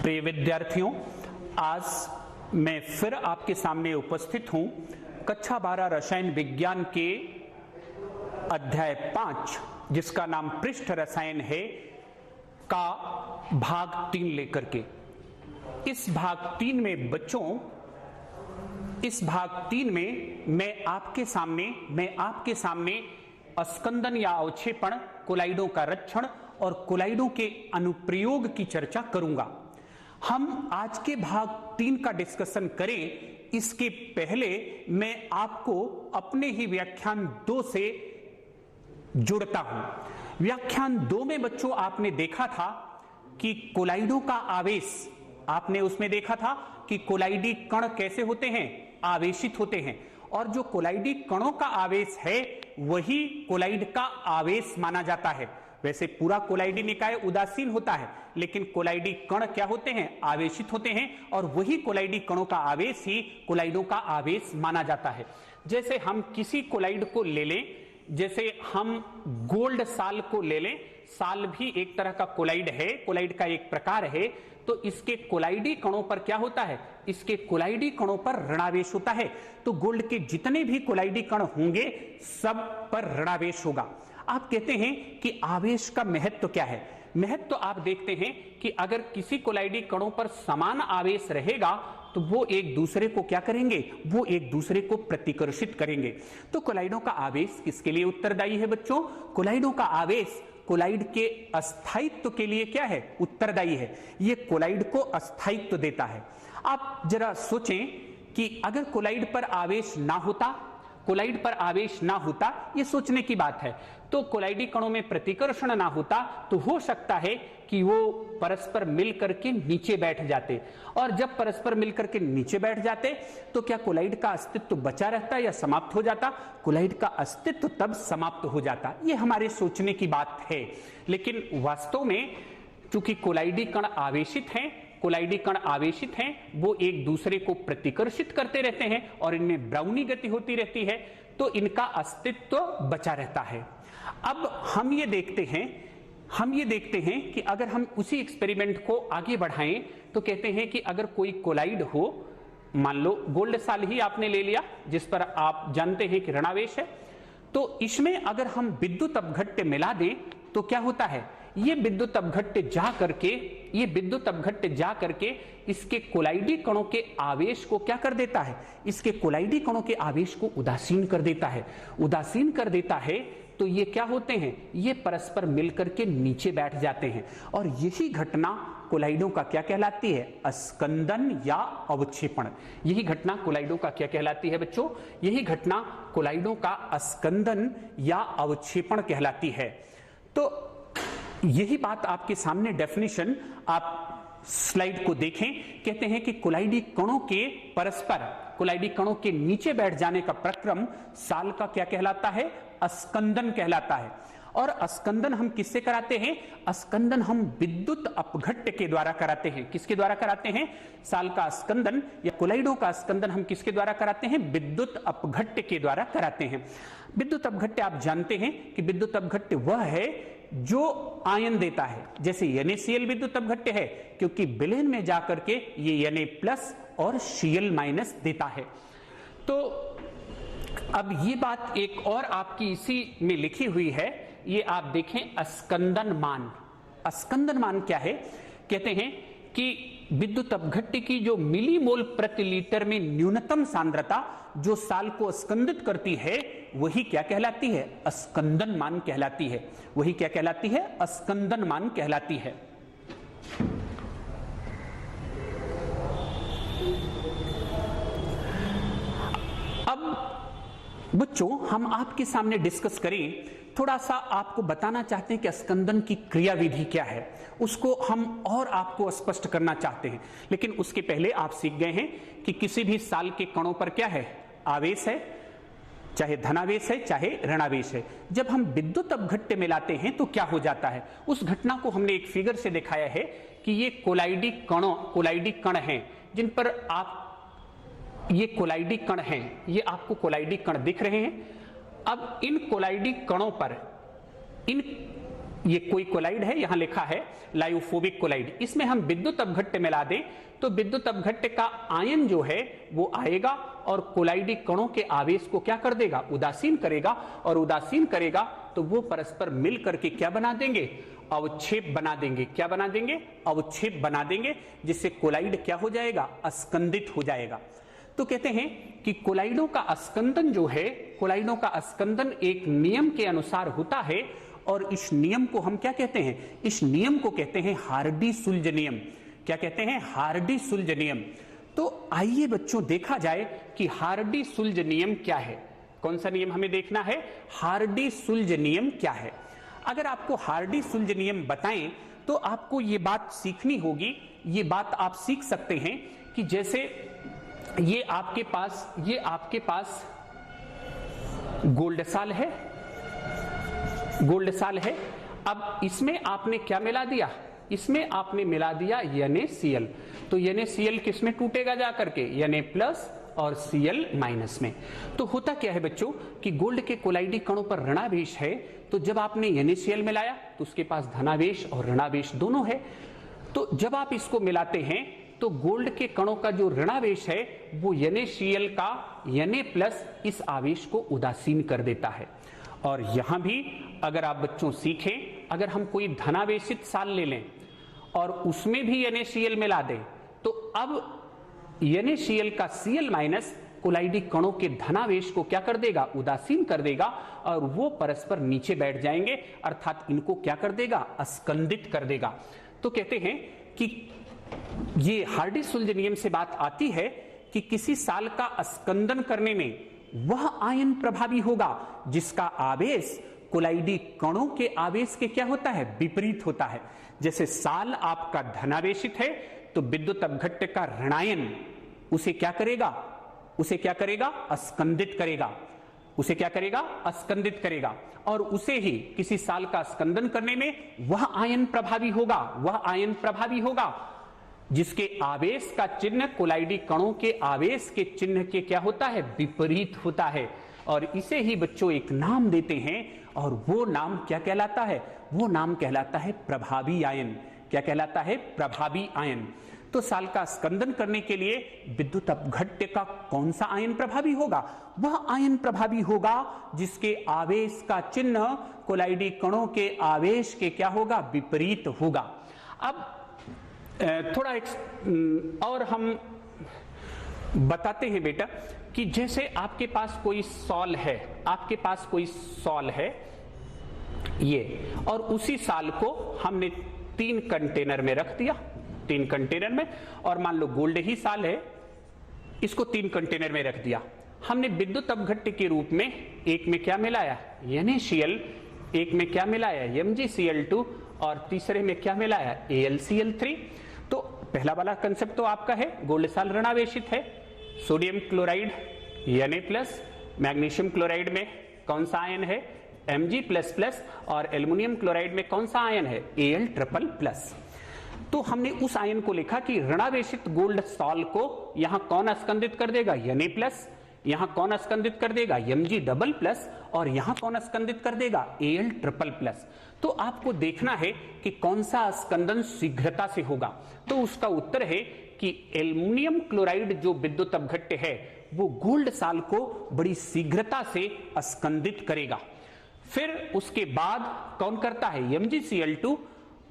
प्रिय विद्यार्थियों, आज मैं फिर आपके सामने उपस्थित हूं कक्षा 12 रसायन विज्ञान के अध्याय 5 जिसका नाम पृष्ठ रसायन है का भाग 3 लेकर के। इस भाग 3 में बच्चों, इस भाग 3 में मैं आपके सामने अस्कंदन या अवक्षेपण, कोलाइडों का रक्षण और कोलाइडों के अनुप्रयोग की चर्चा करूंगा। हम आज के भाग 3 का डिस्कशन करें इसके पहले मैं आपको अपने ही व्याख्यान 2 से जुड़ता हूं। व्याख्यान 2 में बच्चों आपने देखा था कि कोलाइडों का आवेश, आपने उसमें देखा था कि कोलाइडी कण कैसे होते हैं, आवेशित होते हैं, और जो कोलाइडी कणों का आवेश है वही कोलाइड का आवेश माना जाता है। वैसे पूरा कोलाइडी निकाय उदासीन होता है, लेकिन कोलाइडी कण क्या होते हैं, आवेशित होते हैं, और वही कोलाइडी कणों का आवेश ही कोलाइडों का आवेश माना जाता है। जैसे हम किसी कोलाइड को ले लें, जैसे हम गोल्ड साल को ले लें, साल भी एक तरह का कोलाइड है, कोलाइड का एक प्रकार है, तो इसके कोलाइडी कणों पर क्या होता है, इसके कोलाइडी कणों पर ऋणावेश होता है। तो गोल्ड के जितने भी कोलाइडी कण होंगे सब पर ऋणावेश होगा। आप कहते हैं कि आवेश का महत्व क्या है? महत्व तो आप देखते हैं कि अगर किसी कोलाइडी कणों पर समान आवेश रहेगा तो वो एक दूसरे को क्या करेंगे, वो एक दूसरे को प्रतिकर्षित करेंगे। तो कोलाइडों का आवेश किसके लिए उत्तरदायी है बच्चों? कोलाइडों का आवेश कोलाइड के अस्थायित्व के लिए क्या है, उत्तरदायी है। ये कोलाइड को अस्थायित्व देता है। आप जरा सोचें कि अगर कोलाइड पर आवेश ना होता, कोलाइड पर आवेश ना होता, ये सोचने की बात है, तो कोलाइडी कणों में प्रतिकर्षण ना होता तो हो सकता है कि वो परस्पर मिलकर के नीचे बैठ जाते, और जब परस्पर मिलकर के नीचे बैठ जाते तो क्या कोलाइड का अस्तित्व बचा रहता या समाप्त हो जाता? कोलाइड का अस्तित्व तब समाप्त हो जाता। ये हमारे सोचने की बात है, लेकिन वास्तव में चूंकि कोलाइडी कण आवेशित हैं, कोलाइडी कण आवेशित हैं, वो एक दूसरे को प्रतिकर्षित करते रहते हैं और इनमें ब्राउनी गति होती रहती है, तो इनका अस्तित्व बचा रहता है। अब हम ये देखते हैं कि अगर हम उसी एक्सपेरिमेंट को आगे बढ़ाएं तो कहते हैं कि अगर कोई कोलाइड हो, मान लो गोल्ड साल ही आपने ले लिया जिस पर आप जानते हैं कि ऋणावेश है, तो इसमें अगर हम विद्युत अपघट्य मिला दें तो क्या होता है, ये विद्युत अपघट्य जा करके इसके कोलाइडी कणों के आवेश को क्या कर देता है, इसके कोलाइडी कणों के आवेश को उदासीन कर देता है। उदासीन कर देता है तो ये क्या होते हैं, ये परस्पर मिलकर के नीचे बैठ जाते हैं, और यही घटना कोलाइडों का क्या कहलाती है, अस्कंदन या अवक्षेपण। यही घटना कोलाइडों का क्या कहलाती है बच्चों? यही घटना कोलाइडों का अस्कंदन या अवक्षेपण कहलाती है। तो यही बात आपके सामने डेफिनेशन, आप स्लाइड को देखें, कहते हैं कि कोलाइडी कणों के परस्पर, कोलाइडी कणों के नीचे बैठ जाने का प्रक्रम साल का क्या कहलाता है, अस्कंदन कहलाता है। और अस्कंदन हम किससे कराते हैं? अस्कंदन हम विद्युत अपघट्य के द्वारा कराते हैं। किसके द्वारा कराते हैं? साल का अस्कंदन या कोलाइडों का अस्कंदन हम किसके द्वारा कराते हैं? विद्युत अपघट्य के द्वारा कराते हैं। विद्युत अपघट्य आप जानते हैं कि विद्युत अपघट्य वह है जो आयन देता है, जैसे NaCl विद्युत अपघट्य है क्योंकि विलयन में जाकर के ये Na+ और Cl- देता है। तो अब ये बात एक और आपकी इसी में लिखी हुई है, ये आप देखें, अस्कंदन मान। अस्कंदन मान क्या है? कहते हैं कि विद्युत अपघट्य की जो मिलीमोल प्रति लीटर में न्यूनतम सांद्रता जो साल को अस्कंदित करती है वही क्या कहलाती है, अस्कंदन मान कहलाती है। वही क्या कहलाती है, अस्कंदन मान कहलाती है। अब बच्चों हम आपके सामने डिस्कस करें, थोड़ा सा आपको बताना चाहते हैं कि अस्कंदन की क्रियाविधि क्या है, उसको हम और आपको स्पष्ट करना चाहते हैं। लेकिन उसके पहले आप सीख गए हैं कि किसी भी साल के कणों पर क्या है, आवेश है, चाहे धनावेश है चाहे ऋणावेश है। जब हम विद्युत अपघट्य मिलाते हैं तो क्या हो जाता है, उस घटना को हमने एक फिगर से दिखाया है कि ये कोलाइडी कण हैं जिन पर आप, ये कोलाइडी कण हैं, ये आपको कोलाइडी कण दिख रहे हैं। अब इन कोलाइडी कणों पर, इन ये कोई कोलाइड है, यहां लिखा है लायोफोबिक कोलाइड, इसमें हम विद्युत अपघट्य मिला दें तो विद्युत अपघट्य का आयन जो है वो आएगा और कोलाइडी कणों के आवेश को क्या कर देगा, उदासीन करेगा, और उदासीन करेगा तो वो परस्पर मिल करके क्या बना देंगे, अवक्षेप बना देंगे। क्या बना देंगे, अवक्षेप बना देंगे, जिससे कोलाइड क्या हो जाएगा, अस्कंदित हो जाएगा। तो कहते हैं कि कोलाइडों का अस्कंदन जो है, कोलाइडों का अस्कंदन एक नियम के अनुसार होता है, और इस नियम को हम क्या कहते हैं, इस नियम को कहते हैं हार्डी-सुल्ज नियम। क्या कहते हैं, हार्डी-सुल्ज नियम। तो आइए बच्चों देखा जाए कि हार्डी-सुल्ज नियम क्या है। कौन सा नियम हमें देखना है, हार्डी-सुल्ज नियम क्या है। अगर आपको हार्डी-सुल्ज नियम बताएं तो आपको ये बात सीखनी होगी। ये बात आप सीख सकते हैं कि जैसे ये आपके पास गोल्ड साल है, गोल्ड साल है। अब इसमें आपने क्या मिला दिया, इसमें आपने मिला दिया NaCl। तो NaCl किस में टूटेगा जा करके, Na+ और Cl- में। तो होता क्या है बच्चों कि गोल्ड के कोलाइडी कणों पर ऋणावेश है, तो जब आपने NaCl मिलाया तो उसके पास धनावेश और ऋणावेश दोनों है। तो जब आप इसको मिलाते हैं तो गोल्ड के कणों का जो ऋणावेश है वो NaCl का Na+ इस आवेश को उदासीन कर देता है। और यहां भी अगर आप बच्चों सीखें, अगर हम कोई धनावेशित साल ले लें और उसमें भी NaCl मिला दें तो अब NaCl का Cl- कोलाइडी कणों के धनावेश को क्या कर देगा, उदासीन कर देगा, और वो परस्पर नीचे बैठ जाएंगे, अर्थात इनको क्या कर देगा, अस्कंदित कर देगा। तो कहते हैं कि ये हार्डी-सुल्ज नियम से बात आती है कि किसी साल का अस्कंदन करने में वह आयन प्रभावी होगा जिसका आवेश कोलाइडी कणों के आवेश के क्या होता है, विपरीत होता है। जैसे साल आपका धनावेशित है तो विद्युत अपघट्य का ऋणायन उसे क्या करेगा, उसे क्या करेगा, अस्कंदित करेगा, उसे क्या करेगा, अस्कंदित करेगा। और उसे ही किसी साल का स्कंदन करने में वह आयन प्रभावी होगा, वह आयन प्रभावी होगा जिसके आवेश का चिन्ह कोलाइडी कणों के आवेश के चिन्ह के क्या होता है, विपरीत होता है। और इसे ही बच्चों एक नाम देते हैं, और वो नाम क्या कहलाता है, वो नाम कहलाता है प्रभावी आयन। क्या कहलाता है, प्रभावी आयन। तो साल का स्कंदन करने के लिए विद्युत अपघट्य का कौन सा आयन प्रभावी होगा, वह आयन प्रभावी होगा जिसके आवेश का चिन्ह कोलाइडी कणों के आवेश के क्या होगा, विपरीत होगा। अब थोड़ा और हम बताते हैं बेटा कि जैसे आपके पास कोई सॉल है, आपके पास कोई सॉल है ये, और उसी साल को हमने 3 कंटेनर में रख दिया, 3 कंटेनर में, और मान लो गोल्ड ही साल है, इसको 3 कंटेनर में रख दिया। हमने विद्युत अपघट्य के रूप में एक में क्या मिलाया, NaCl, एक में क्या मिलाया, MgCl2, और तीसरे में क्या मिलाया, AlCl3। तो पहला वाला कंसेप्ट तो आपका है, गोल्ड साल ऋणावेशित है, sodium chloride Na+, magnesium chloride में कौन सा आयन है, Mg++, और एल्युमिनियम क्लोराइड में कौन सा आयन है, Al++। तो हमने उस आयन को लिखा कि ऋणावेशित गोल्ड सॉल को यहां कौन अस्कंदित कर देगा, Na+, यहां कौन अस्कंदित कर देगा, Mg++, और यहां कौन अस्कंदित कर देगा, Al++। तो आपको देखना है कि कौन सा स्कंदन शीघ्रता से होगा। तो उसका उत्तर है कि एल्युमिनियम क्लोराइड जो विद्युत अपघट्य है वो गोल्ड साल को बड़ी शीघ्रता से स्कंदित करेगा। फिर उसके बाद कौन करता है, MgCl2,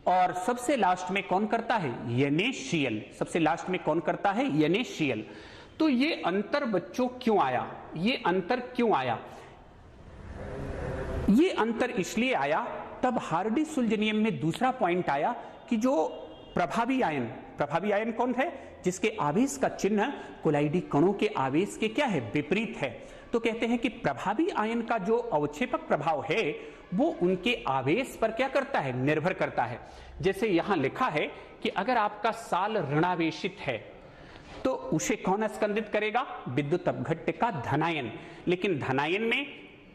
और सबसे लास्ट में कौन करता है, NaCl। सबसे लास्ट में कौन करता है, NaCl। तो ये अंतर बच्चों क्यों आया, ये अंतर क्यों आया, ये अंतर इसलिए आया, तब हार्डी-सुल्ज नियम में दूसरा पॉइंट आया कि जो प्रभावी आयन कौन है, जिसके आवेश का चिन्ह कोलाइडी कणों के आवेश के क्या है, विपरीत है। तो कहते हैं कि प्रभावी आयन का जो अवक्षेपक प्रभाव है वो उनके आवेश पर क्या करता है, निर्भर करता है। जैसे यहां लिखा है कि अगर आपका साल ऋणावेशित है तो उसे कौन स्कंदित करेगा, विद्युत अपघट्य का धनायन। लेकिन धनायन में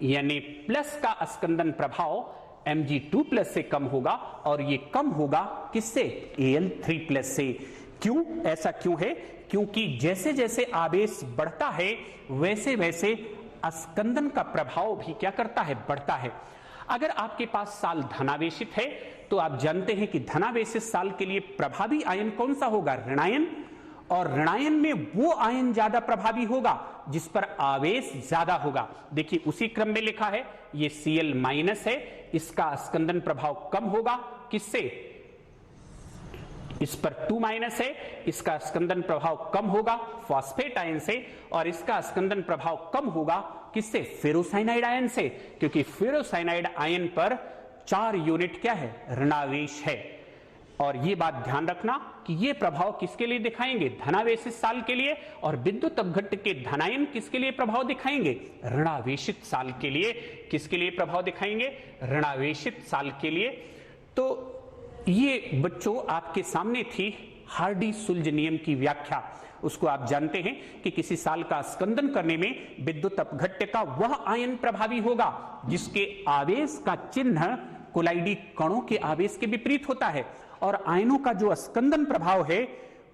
Na+ का स्कंदन प्रभाव Mg2+ से कम होगा, और ये कम होगा किससे, Al3+ से। क्यों, ऐसा क्यों है, क्योंकि जैसे जैसे आवेश बढ़ता है वैसे वैसे स्कंदन का प्रभाव भी क्या करता है, बढ़ता है। अगर आपके पास साल धनावेशित है तो आप जानते हैं कि धनावेशित साल के लिए प्रभावी आयन कौन सा होगा? ऋणायन। और ऋणायन में वो आयन ज्यादा प्रभावी होगा जिस पर आवेश ज्यादा होगा। देखिए उसी क्रम में लिखा है, ये Cl माइनस है, इसका स्कंदन प्रभाव कम होगा किससे? इस पर 2 माइनस है, इसका स्कंदन प्रभाव कम होगा फॉस्फेट आयन से, और इसका स्कंदन प्रभाव कम होगा किससे? फेरोसाइनाइड आयन से, क्योंकि फेरोसाइनाइड आयन पर 4 यूनिट क्या है? ऋणावेश है। और ये बात ध्यान रखना कि ये प्रभाव किसके लिए दिखाएंगे? धनावेशित साल के लिए। और विद्युत अपघट्ट के धनायन किसके लिए प्रभाव दिखाएंगे? ऋणावेशित साल के लिए। किसके लिए प्रभाव दिखाएंगे? ऋणावेशित साल के लिए। तो ये बच्चों आपके सामने थी हार्डी-सुलज नियम की व्याख्या। उसको आप जानते हैं कि किसी साल का स्कंदन करने में विद्युत अपघट्ट का वह आयन प्रभावी होगा जिसके आवेश का चिन्ह कोलाइडी कणों के आवेश के विपरीत होता है, और आयनों का जो स्कंदन प्रभाव है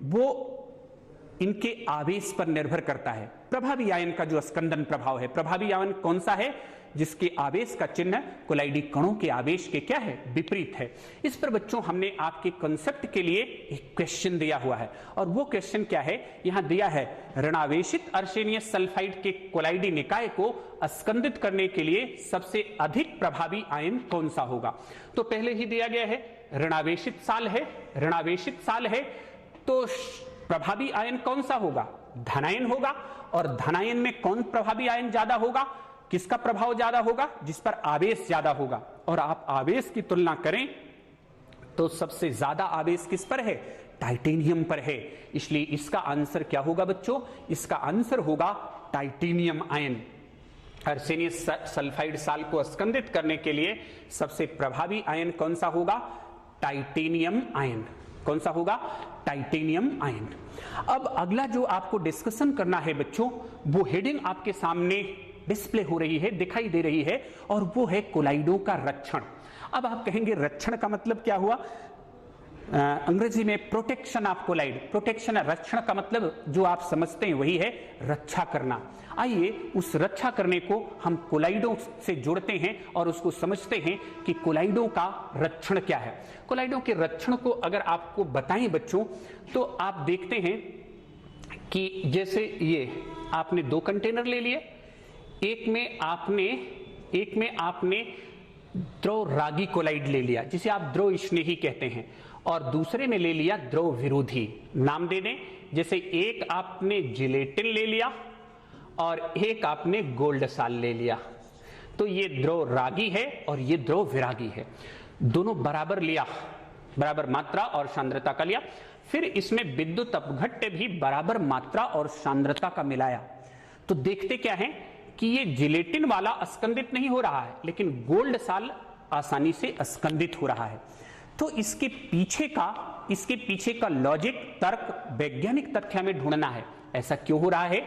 वो इनके आवेश पर निर्भर करता है। प्रभावी आयन का जो स्कंदन प्रभाव है, प्रभावी आयन कौन सा है? जिसके आवेश का चिन्ह कोलाइडी कणों के आवेश के क्या है? विपरीत है। इस पर बच्चों हमने आपके कंसेप्ट के लिए एक क्वेश्चन दिया हुआ है, और वो क्वेश्चन क्या है? यहां दिया है, ऋणावेशित अर्सेनियस सल्फाइड के कोलाइडी निकाय को स्कंदित करने के लिए सबसे अधिक प्रभावी आयन कौन सा होगा? तो पहले ही दिया गया है ऋणावेशित साल है, ऋणावेशित साल है तो प्रभावी आयन कौन सा होगा? धनायन होगा। और धनायन में कौन प्रभावी आयन ज्यादा होगा? किसका प्रभाव ज्यादा होगा? जिस पर आवेश ज्यादा होगा। और आप आवेश की तुलना करें तो सबसे ज्यादा आवेश किस पर है? टाइटेनियम पर है। इसलिए इसका आंसर क्या होगा बच्चों? इसका आंसर होगा टाइटेनियम आयन। अर्सेनियस सल्फाइड साल को स्कंदित करने के लिए सबसे प्रभावी आयन कौन सा होगा? Titanium ion. कौन सा होगा? Titanium ion. अब अगला जो आपको डिस्कशन करना है बच्चों, वो हेडिंग आपके सामने डिस्प्ले हो रही है, दिखाई दे रही है, और वो है कोलाइडों का रक्षण। अब आप कहेंगे रक्षण का मतलब क्या हुआ? अंग्रेजी में प्रोटेक्शन ऑफ कोलाइड। प्रोटेक्शन, रक्षण का मतलब जो आप समझते हैं वही है रक्षा करना। आइए उस रक्षा करने को हम कोलाइडों से जोड़ते हैं और उसको समझते हैं कि कोलाइडों का रक्षण क्या है। कोलाइडों के रक्षण को अगर आपको बताएं बच्चों, तो आप देखते हैं कि जैसे ये आपने 2 कंटेनर ले लिए, एक में आपने द्रव रागी कोलाइड ले लिया जिसे आप द्रव स्नेही कहते हैं, और दूसरे में ले लिया द्रव विरोधी। नाम दे दें, जैसे एक आपने जिलेटिन ले लिया और एक आपने गोल्ड साल ले लिया। तो ये द्रव रागी है और ये द्रव विरागी है। दोनों बराबर लिया, बराबर मात्रा और सांद्रता का लिया। फिर इसमें विद्युत अपघट्ट भी बराबर मात्रा और सांद्रता का मिलाया। तो देखते क्या है कि ये जिलेटिन वाला अस्कंदित नहीं हो रहा है, लेकिन गोल्ड साल आसानी से अस्कंदित हो रहा है। तो इसके पीछे का लॉजिक, तर्क, वैज्ञानिक तथ्य हमें ढूंढना है। ऐसा क्यों हो रहा है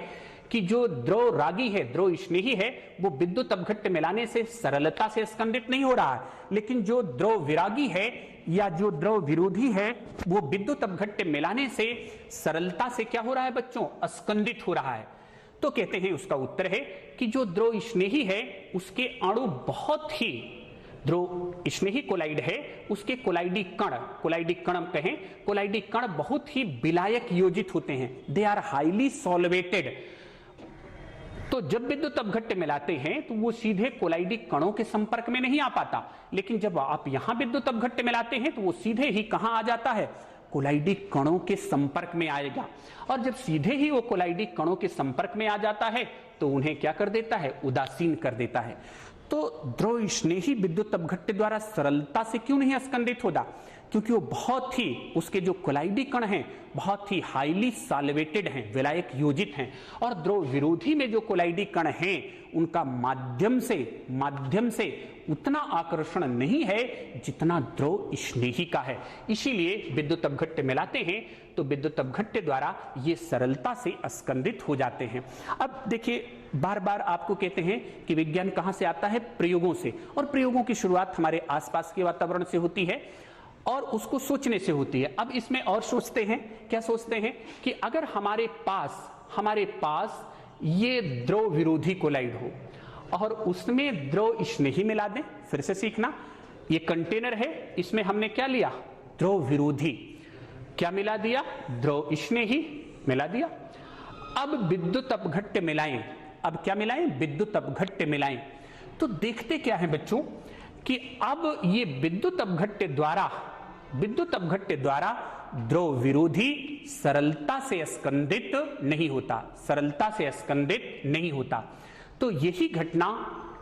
कि जो द्रव रागी है, द्रव स्नेही है, वो विद्युत अपघट्ट मिलाने से सरलता से स्कंदित नहीं हो रहा है, लेकिन जो द्रव विरागी है या जो द्रव विरोधी है वो विद्युत अपघट्ट मिलाने से सरलता से क्या हो रहा है बच्चों? स्कंदित हो रहा है। तो कहते हैं उसका उत्तर है कि जो द्रव स्नेही है उसके अणु बहुत ही, द्रव स्नेही कोलाइड है उसके कोलाइडी कण कहें, कोलाइडी कण बहुत ही विलायक योजित होते हैं। They are highly solvated. तो जब विद्युत अपघट्ट मिलाते हैं तो वो सीधे कोलाइडी कणों के संपर्क में नहीं आ पाता, लेकिन जब आप यहां विद्युत अपघट्ट मिलाते हैं तो वो सीधे ही कहां आ जाता है? कोलाइडी कणों के संपर्क में आएगा। और जब सीधे ही वो कोलाइडी कणों के संपर्क में आ जाता है तो उन्हें क्या कर देता है? उदासीन कर देता है। तो द्रव स्नेही विद्युत अपघट्ट द्वारा सरलता से क्यों नहीं स्कंदित होता? क्योंकि वो बहुत ही, उसके जो कोलाइडी कण हैं बहुत ही हाईली सॉल्वेटेड हैं, विलायक योजित हैं। और द्रव विरोधी में जो कोलाइडी कण हैं उनका माध्यम से उतना आकर्षण नहीं है जितना द्रव स्नेही का है। इसीलिए विद्युत अपघट्ट मिलाते हैं तो विद्युत अपघट्ट द्वारा ये सरलता से स्कंदित हो जाते हैं। अब देखिए, बार बार आपको कहते हैं कि विज्ञान कहां से आता है? प्रयोगों से। और प्रयोगों की शुरुआत हमारे आसपास के वातावरण से होती है और उसको सोचने से होती है। अब इसमें और सोचते हैं, क्या सोचते हैं कि अगर हमारे पास ये द्रव विरोधी कोलाइड हो और उसमें द्रव स्नेही मिला दें। फिर से सीखना, ये कंटेनर है, इसमें हमने क्या लिया, द्रव विरोधी। क्या मिला दिया, द्रव स्नेही मिला दिया। अब विद्युत अपघट्य मिलाएं। अब क्या मिलाएं, विद्युत अपघट्य मिलाएं। तो देखते क्या है बच्चों कि अब ये विद्युत अपघट्य द्वारा द्रव विरोधी सरलता से स्कंदित नहीं होता, सरलता से स्कंदित नहीं होता। तो यही घटना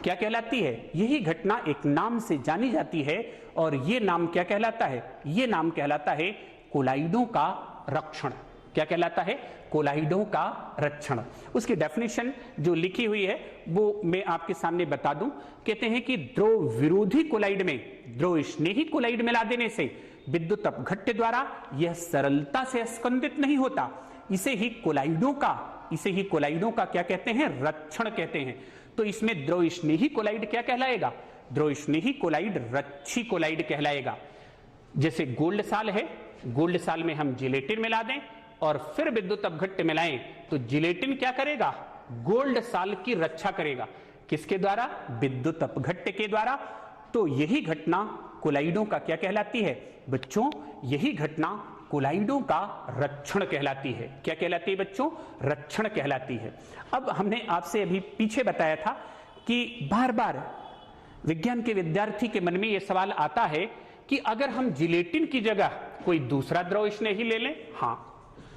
क्या कहलाती है, यही घटना एक नाम से जानी जाती है, और ये नाम क्या कहलाता है, ये नाम कहलाता है कोलाइडों का रक्षण। क्या कहलाता है, कोलाइडों का रक्षण। उसकी डेफिनेशन जो लिखी हुई है वो मैं आपके सामने बता दूं। कहते हैं कि द्रव विरोधी कोलाइड में द्रव स्नेही कोलाइड मिला देने से विद्युत अपघट्य द्वारा यह सरलता से स्कंदित नहीं होता। इसे ही कोलाइडों का क्या कहते हैं, रक्षण कहते हैं। तो इसमें द्रव स्नेही कोलाइड क्या कहलाएगा, द्रव स्नेही कोलाइड रक्षी कोलाइड कहलाएगा। जैसे गोल्ड साल है, गोल्ड साल में हम जिलेटिन मिला दें और फिर विद्युत अपघट्य मिलाएं तो जिलेटिन क्या करेगा, गोल्ड साल की रक्षा करेगा। किसके द्वारा, विद्युत अपघट्य के द्वारा। तो यही घटना कोलाइडों का क्या कहलाती है बच्चों, यही घटना कोलाइडों का रक्षण कहलाती है। क्या कहलाती है बच्चों, रक्षण कहलाती है। अब हमने आपसे अभी पीछे बताया था कि बार बार विज्ञान के विद्यार्थी के मन में यह सवाल आता है कि अगर हम जिलेटिन की जगह कोई दूसरा द्रव स्नेही ले लें, हाँ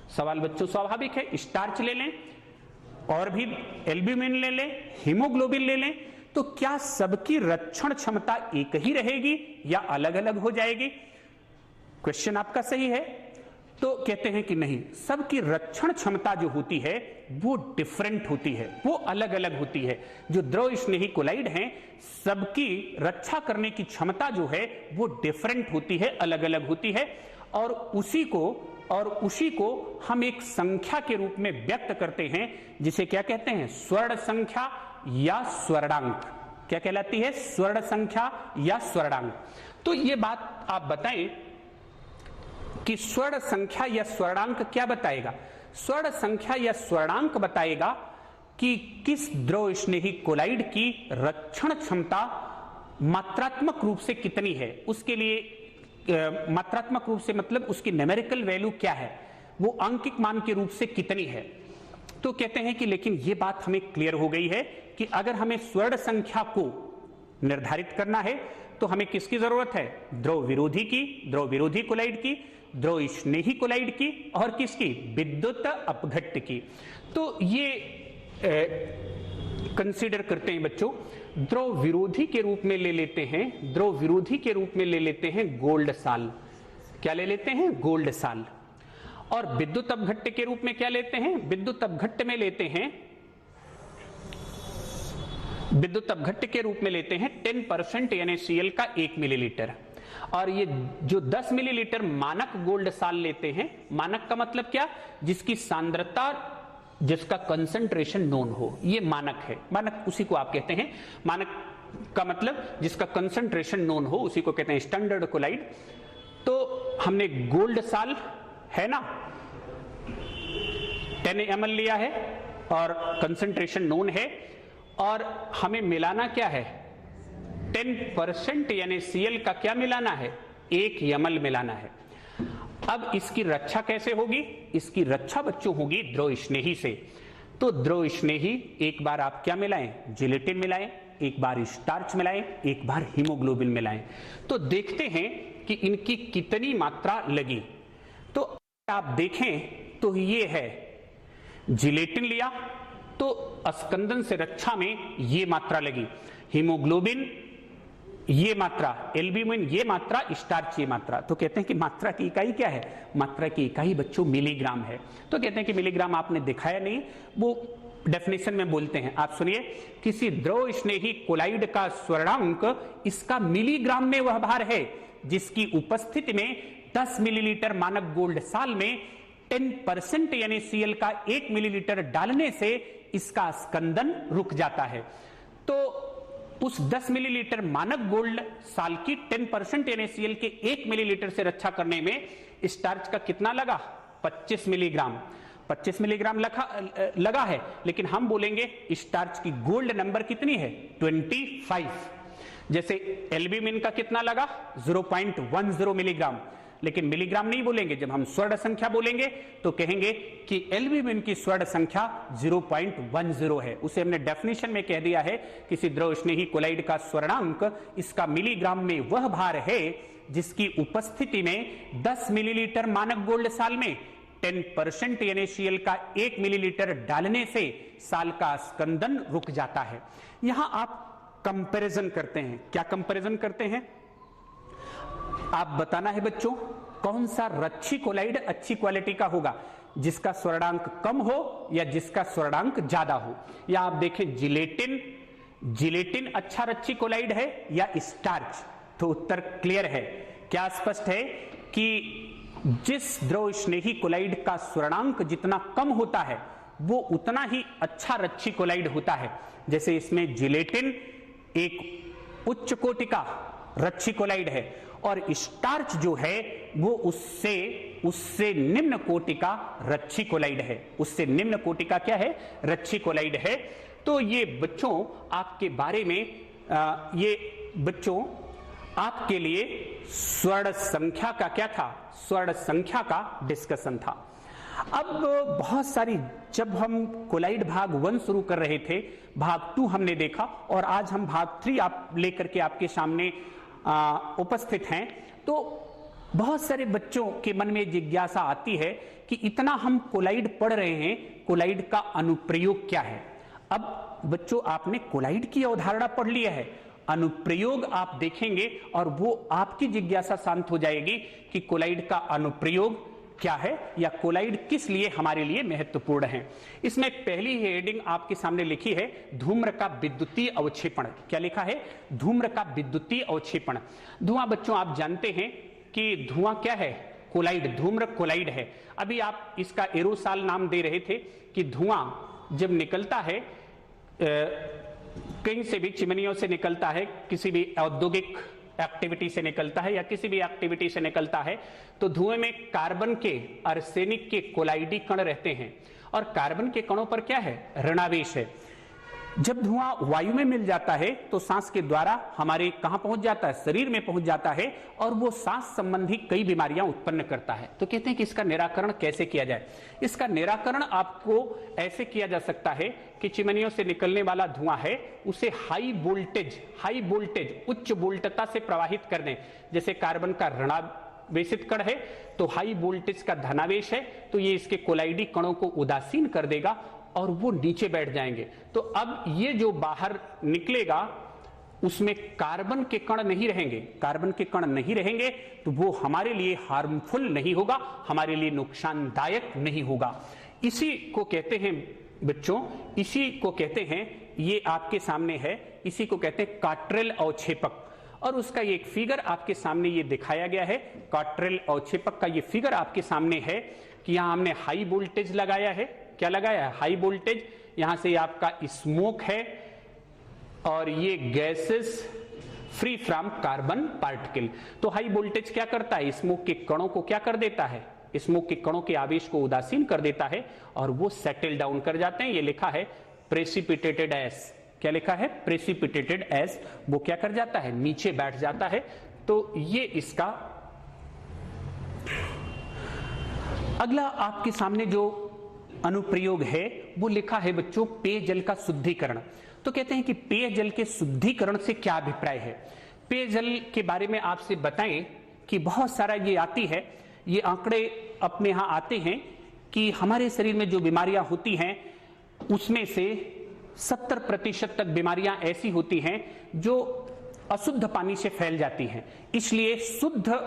सवाल बच्चों स्वाभाविक है, स्टार्च ले लें और भी एल्ब्यूमिन ले लें, हीमोग्लोबिन ले लें, तो क्या सबकी रक्षण क्षमता एक ही रहेगी या अलग अलग हो जाएगी? क्वेश्चन आपका सही है। तो कहते हैं कि नहीं, सबकी रक्षण क्षमता जो होती है वो डिफरेंट होती है, वो अलग अलग होती है। जो द्रव स्नेही कोलाइड हैं सबकी रक्षा करने की क्षमता जो है वो डिफरेंट होती है, अलग अलग होती है। और उसी को हम एक संख्या के रूप में व्यक्त करते हैं जिसे क्या कहते हैं, स्वर्ण संख्या या स्वर्णांक। क्या कहलाती है, स्वर्ण संख्या या स्वर्णांक। तो ये बात आप बताएं कि स्वर्ण संख्या या स्वर्णांक क्या बताएगा, स्वर्ण संख्या या स्वर्णांक बताएगा कि किस द्रव स्नेही कोलाइड की रक्षण क्षमता मात्रात्मक रूप से कितनी है। उसके लिए मात्रात्मक रूप से मतलब उसकी न्यूमेरिकल वैल्यू क्या है, वो अंकिक मान के रूप से कितनी है। तो कहते हैं कि लेकिन ये बात हमें क्लियर हो गई है कि अगर हमें स्वर्ण संख्या को निर्धारित करना है तो हमें किसकी जरूरत है, द्रव विरोधी की, द्रव विरोधी कोलाइड की, द्रव स्नेही कोलाइड की और किसकी, विद्युत अपघट्य की। तो ये कंसीडर करते हैं बच्चों, द्रव विरोधी के रूप में ले लेते हैं, द्रव विरोधी के रूप में ले लेते हैं गोल्ड साल। क्या ले लेते हैं, गोल्ड साल। और विद्युत अपघट्य के रूप में क्या लेते हैं, विद्युत अपघट्य में लेते हैं, विद्युत अपघट्य के रूप में लेते हैं 10% NaCl का 1 मिलीलीटर। और ये जो 10 मिलीलीटर मानक गोल्ड साल लेते हैं, मानक का मतलब क्या, जिसकी सांद्रता, जिसका कंसंट्रेशन नोन हो, ये मानक है। मानक उसी को आप कहते हैं, मानक का मतलब जिसका कंसंट्रेशन नोन हो उसी को कहते हैं स्टैंडर्ड कोलाइड। तो हमने गोल्ड साल है ना 10 ml लिया है और कंसंट्रेशन नोन है, और हमें मिलाना क्या है, 10% NaCl का क्या मिलाना है, 1 ml मिलाना है। अब इसकी रक्षा कैसे होगी, इसकी रक्षा बच्चों होगी द्रव स्नेही से। तो द्रव स्नेही एक बार आप क्या मिलाएं, जिलेटिन मिलाएं, एक बार स्टार्च मिलाएं, एक बार हीमोग्लोबिन मिलाएं। तो देखते हैं कि इनकी कितनी मात्रा लगी। तो आप देखें तो ये है, जिलेटिन लिया तो स्कंदन से रक्षा में ये मात्रा लगी, हीमोग्लोबिन ये मात्रा, एल्ब्यूमिन ये मात्रा, स्टार्च ये मात्रा। तो कहते हैं कि मात्रा की इकाई क्या है, मात्रा की इकाई बच्चों मिलीग्राम है। तो कहते हैं कि मिलीग्राम आपने दिखाया नहीं, वो डेफिनेशन में बोलते हैं। आप सुनिए, किसी द्रव स्नेही कोलाइड का स्वर्णांक इसका मिलीग्राम में वह भार है जिसकी उपस्थिति में 10 मिलीलीटर मानक गोल्ड साल में 10% NaCl का 1 मिलीलीटर डालने से इसका स्कंदन रुक जाता है। तो उस 10 मिलीलीटर मानक गोल्ड साल की 10% NaCl के 1 मिलीलीटर से रक्षा करने में स्टार्च का कितना लगा, 25 मिलीग्राम। 25 मिलीग्राम लगा है, लेकिन हम बोलेंगे स्टार्च की गोल्ड नंबर कितनी है 25। जैसे एल्ब्यूमिन का कितना लगा 0.10 मिलीग्राम, लेकिन मिलीग्राम नहीं बोलेंगे। जब हम स्वर्ण संख्या बोलेंगे तो कहेंगे कि एल्ब्यूमिन की स्वर्ण संख्या 0.10 है। उसे हमने डेफिनेशन में कह दिया है किसी द्रव स्नेही कोलाइड का स्वर्णांक इसका मिलीग्राम में वह भार है जिसकी उपस्थिति में 10 मिलीलीटर मानक गोल्ड साल में 10% NaCl का 1 मिलीलीटर डालने से साल का स्कंदन रुक जाता है। यहां आप कंपैरिजन करते हैं। क्या कंपैरिजन करते हैं? आप बताना है बच्चों कौन सा रच्छी कोलाइड अच्छी क्वालिटी का होगा, जिसका स्वर्णांक कम हो या जिसका स्वर्णांक ज्यादा हो। या आप देखें जिलेटिन अच्छा रच्छी कोलाइड है या स्टार्च, तो उत्तर क्लियर है। क्या स्पष्ट है कि जिस द्रव स्नेही कोलाइड का स्वर्णांक जितना कम होता है वो उतना ही अच्छा रच्छी कोलाइड होता है। जैसे इसमें जिलेटिन एक उच्च कोटि का रच्छी कोलाइड है और स्टार्च जो है वो उससे निम्न कोटि का रच्छी कोलाइड है। उससे निम्न कोटि का क्या है? रच्छी कोलाइड है। तो ये बच्चों आपके बारे में ये बच्चों आपके लिए स्वर्ण संख्या का क्या था? स्वर्ण संख्या का डिस्कशन था। अब बहुत सारी, जब हम कोलाइड भाग 1 शुरू कर रहे थे, भाग 2 हमने देखा और आज हम भाग 3 आप लेकर के आपके सामने उपस्थित हैं, तो बहुत सारे बच्चों के मन में जिज्ञासा आती है कि इतना हम कोलाइड पढ़ रहे हैं, कोलाइड का अनुप्रयोग क्या है? अब बच्चों आपने कोलाइड की अवधारणा पढ़ लिया है, अनुप्रयोग आप देखेंगे और वो आपकी जिज्ञासा शांत हो जाएगी कि कोलाइड का अनुप्रयोग क्या है या कोलाइड किस लिए हमारे लिए महत्वपूर्ण है। इसमें पहली हेडिंग आपके सामने लिखी है धूम्र का विद्युतीय अवक्षेपण। क्या लिखा है? धूम्र का विद्युतीय अवक्षेपण। धुआं बच्चों आप जानते हैं कि धुआं क्या है? कोलाइड, धूम्र कोलाइड है। अभी आप इसका एरोसॉल नाम दे रहे थे कि धुआं जब निकलता है कहीं से भी, चिमनियों से निकलता है, किसी भी औद्योगिक एक्टिविटी से निकलता है या किसी भी एक्टिविटी से निकलता है, तो धुएं में कार्बन के, आर्सेनिक के कोलाइडी कण रहते हैं और कार्बन के कणों पर क्या है? ऋणावेश है। जब धुआं वायु में मिल जाता है तो सांस के द्वारा हमारे कहां पहुंच जाता है? शरीर में पहुंच जाता है और वो सांस संबंधी कई बीमारियां उत्पन्न करता है। तो कहते हैं कि इसका निराकरण कैसे किया जाए? इसका निराकरण आपको ऐसे किया जा सकता है कि चिमनियों से निकलने वाला धुआं है उसे हाई वोल्टेज उच्च वोल्टता से प्रवाहित कर दें। जैसे कार्बन का ऋणावेशित कण है तो हाई वोल्टेज का धनावेश है, तो ये इसके कोलाइडी कणों को उदासीन कर देगा और वो नीचे बैठ जाएंगे। तो अब ये जो बाहर निकलेगा उसमें कार्बन के कण नहीं रहेंगे, कार्बन के कण नहीं रहेंगे तो वो हमारे लिए हार्मफुल नहीं होगा, हमारे लिए नुकसानदायक नहीं होगा। इसी को कहते हैं बच्चों, इसी को कहते हैं, ये आपके सामने है, इसी को कहते हैं काट्रेल अवक्षेपक। और उसका ये एक फिगर आपके सामने ये दिखाया गया है। काट्रेल अवक्षेपक का ये फिगर आपके सामने है कि यहां हमने हाई वोल्टेज लगाया है। क्या लगाया है? High voltage. यहां से आपका स्मोक है और ये gases free from carbon particle. तो हाई वोल्टेज क्या करता है? स्मोक के कणों को क्या कर देता है? स्मोक के कणों के आवेश को उदासीन कर देता है और वो सेटल डाउन कर जाते हैं। ये लिखा है प्रेसिपिटेटेड एस। क्या लिखा है? Precipitated S. वो क्या कर जाता है? नीचे बैठ जाता है। तो ये इसका अगला आपके सामने जो अनुप्रयोग है वो लिखा है बच्चों पेयजल का शुद्धिकरण। तो कहते हैं कि पेयजल के शुद्धिकरण से क्या अभिप्राय है? पेयजल के बारे में आपसे बताएं कि बहुत सारा ये आती है, ये आंकड़े अपने यहां आते हैं कि हमारे शरीर में जो बीमारियां होती हैं उसमें से 70% तक बीमारियां ऐसी होती हैं जो अशुद्ध पानी से फैल जाती हैं। इसलिए शुद्ध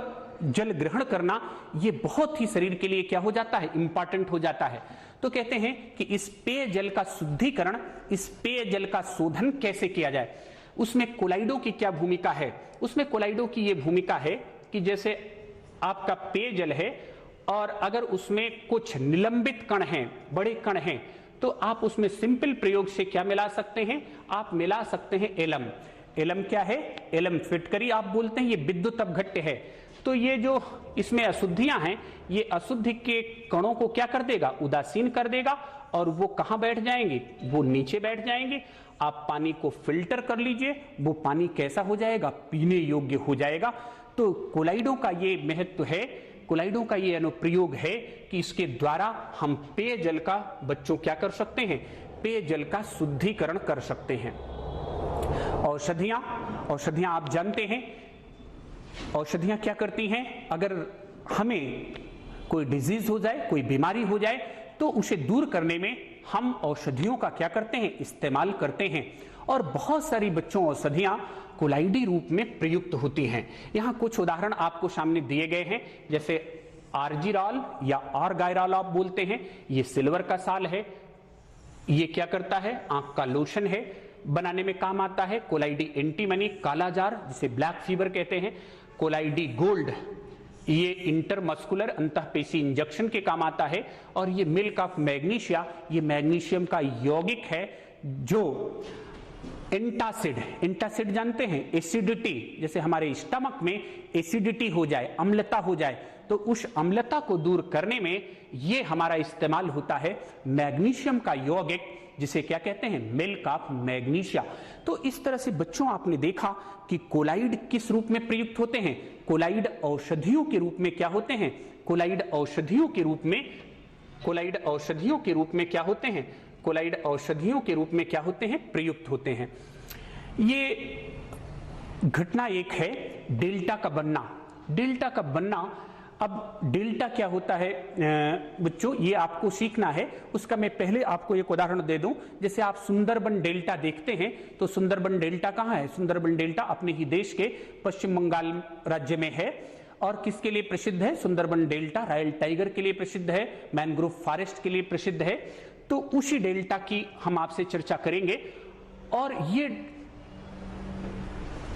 जल ग्रहण करना ये बहुत ही शरीर के लिए क्या हो जाता है? इंपॉर्टेंट हो जाता है। तो कहते हैं कि इस पेयजल का शुद्धिकरण, इस पेयजल का शोधन कैसे किया जाए? उसमें कोलाइडों की क्या भूमिका है? उसमें कोलाइडों की ये भूमिका है कि जैसे आपका पेयजल है और अगर उसमें कुछ निलंबित कण हैं, बड़े कण हैं, तो आप उसमें सिंपल प्रयोग से क्या मिला सकते हैं? आप मिला सकते हैं एलम। एलम क्या है, एलम फिटकरी आप बोलते हैं, ये विद्युत अपघट्य है। तो ये जो इसमें अशुद्धियां हैं, ये अशुद्धि के कणों को क्या कर देगा, उदासीन कर देगा, और वो कहां बैठ जाएंगे, वो नीचे बैठ जाएंगे। आप पानी को फिल्टर कर लीजिए, वो पानी कैसा हो जाएगा, पीने योग्य हो जाएगा। तो कोलाइडों का ये महत्व है, कोलाइडों का ये अनुप्रयोग है कि इसके द्वारा हम पेयजल का, बच्चों क्या कर सकते हैं, पेयजल का शुद्धिकरण कर सकते हैं। औषधियां, औषधियां आप जानते हैं, औषधियां क्या करती हैं, अगर हमें कोई डिजीज हो जाए, कोई बीमारी हो जाए, तो उसे दूर करने में हम औषधियों का क्या करते हैं, इस्तेमाल करते हैं। और बहुत सारी बच्चों औषधियां कोलाइडी रूप में प्रयुक्त होती हैं। यहां कुछ उदाहरण आपको सामने दिए गए हैं, जैसे आर्जिराल या आर्गायराल आप बोलते हैं, ये सिल्वर का साल है, ये क्या करता है, आंख का लोशन है, बनाने में काम आता है। कोलाइडी एंटीमनी, कालाजार जिसे ब्लैक फीवर कहते हैं। कोलाइडी गोल्ड, ये इंटरमस्कुलर अंतःपेशी इंजेक्शन के काम आता है। और ये मिल्क ऑफ मैग्नीशिया, ये मैग्नीशियम का यौगिक है जो एंटासिड, एंटासिड जानते हैं, एसिडिटी, जैसे हमारे स्टमक में एसिडिटी हो जाए, अम्लता हो जाए, तो उस अम्लता को दूर करने में ये हमारा इस्तेमाल होता है मैग्नीशियम का यौगिक, जिसे क्या कहते हैं, मिल्क ऑफ मैग्नीशिया। तो इस तरह से बच्चों आपने देखा कि कोलाइड किस रूप में प्रयुक्त होते हैं, कोलाइड औषधियों के रूप में क्या होते हैं, कोलाइड औषधियों के रूप में, कोलाइड औषधियों के रूप में क्या होते हैं, कोलाइड औषधियों के रूप में क्या होते हैं, प्रयुक्त होते हैं। ये घटना एक है डेल्टा का बनना, डेल्टा का बनना। अब डेल्टा क्या होता है बच्चों, ये आपको सीखना है, उसका मैं पहले आपको एक उदाहरण दे दूं। जैसे आप सुंदरबन डेल्टा देखते हैं, तो सुंदरबन डेल्टा कहां है, सुंदरबन डेल्टा अपने ही देश के पश्चिम बंगाल राज्य में है। और किसके लिए प्रसिद्ध है, सुंदरबन डेल्टा रॉयल टाइगर के लिए प्रसिद्ध है, मैनग्रोव फॉरेस्ट के लिए प्रसिद्ध है। तो उसी डेल्टा की हम आपसे चर्चा करेंगे। और ये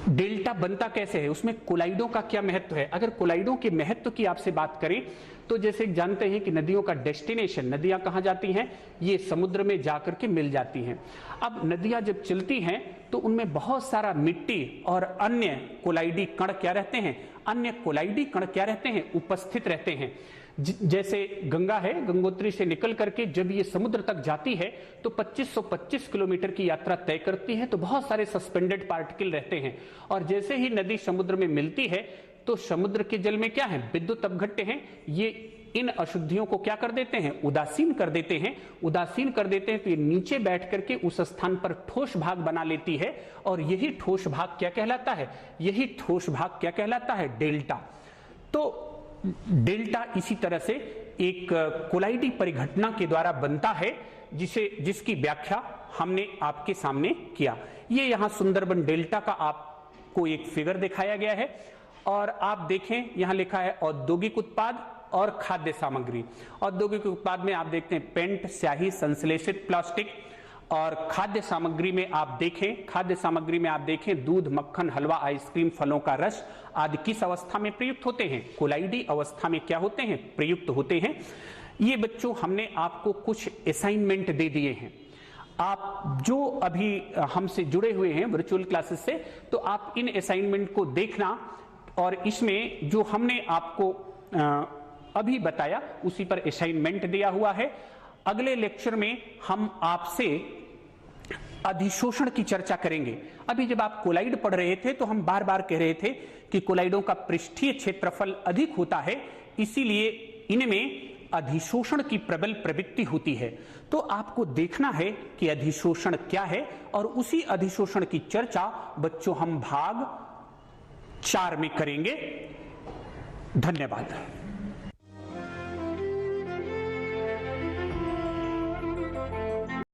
डेल्टा बनता कैसे है, उसमें कोलाइडों का क्या महत्व है। अगर कोलाइडों के महत्व की आपसे बात करें, तो जैसे जानते हैं कि नदियों का डेस्टिनेशन, नदियां कहां जाती हैं, ये समुद्र में जाकर के मिल जाती हैं। अब नदियां जब चलती हैं तो उनमें बहुत सारा मिट्टी और अन्य कोलाइडी कण क्या रहते हैं, अन्य कोलाइडी कण क्या रहते हैं, उपस्थित रहते हैं। जैसे गंगा है, गंगोत्री से निकल करके जब ये समुद्र तक जाती है तो 2525 किलोमीटर की यात्रा तय करती है, तो बहुत सारे सस्पेंडेड पार्टिकल रहते हैं। और जैसे ही नदी समुद्र में मिलती है तो समुद्र के जल में क्या है, विद्युत अपघट्य हैं, ये इन अशुद्धियों को क्या कर देते हैं, उदासीन कर देते हैं, उदासीन कर देते हैं। तो ये नीचे बैठ करके उस स्थान पर ठोस भाग बना लेती है, और यही ठोस भाग क्या कहलाता है, यही ठोस भाग क्या कहलाता है, डेल्टा। तो डेल्टा इसी तरह से एक कोलाइडी परिघटना के द्वारा बनता है, जिसकी व्याख्या हमने आपके सामने किया। ये यहां सुंदरबन डेल्टा का आपको एक फिगर दिखाया गया है, और आप देखें यहां लिखा है औद्योगिक उत्पाद और खाद्य सामग्री। औद्योगिक उत्पाद में आप देखते हैं पेंट, स्याही, संश्लेषित प्लास्टिक। और खाद्य सामग्री में आप देखें, खाद्य सामग्री में आप देखें दूध, मक्खन, हलवा, आइसक्रीम, फलों का रस आदि किस अवस्था में प्रयुक्त होते हैं, कोलाइडी अवस्था में क्या होते हैं, प्रयुक्त होते हैं। ये बच्चों हमने आपको कुछ असाइनमेंट दे दिए हैं। आप जो अभी हमसे जुड़े हुए हैं वर्चुअल क्लासेस से, तो आप इन असाइनमेंट को देखना, और इसमें जो हमने आपको अभी बताया उसी पर असाइनमेंट दिया हुआ है। अगले लेक्चर में हम आपसे अधिशोषण की चर्चा करेंगे। अभी जब आप कोलाइड पढ़ रहे थे तो हम बार बार कह रहे थे कि कोलाइडों का पृष्ठीय क्षेत्रफल अधिक होता है, इसीलिए इनमें अधिशोषण की प्रबल प्रवृत्ति होती है। तो आपको देखना है कि अधिशोषण क्या है, और उसी अधिशोषण की चर्चा बच्चों हम भाग 4 में करेंगे। धन्यवाद।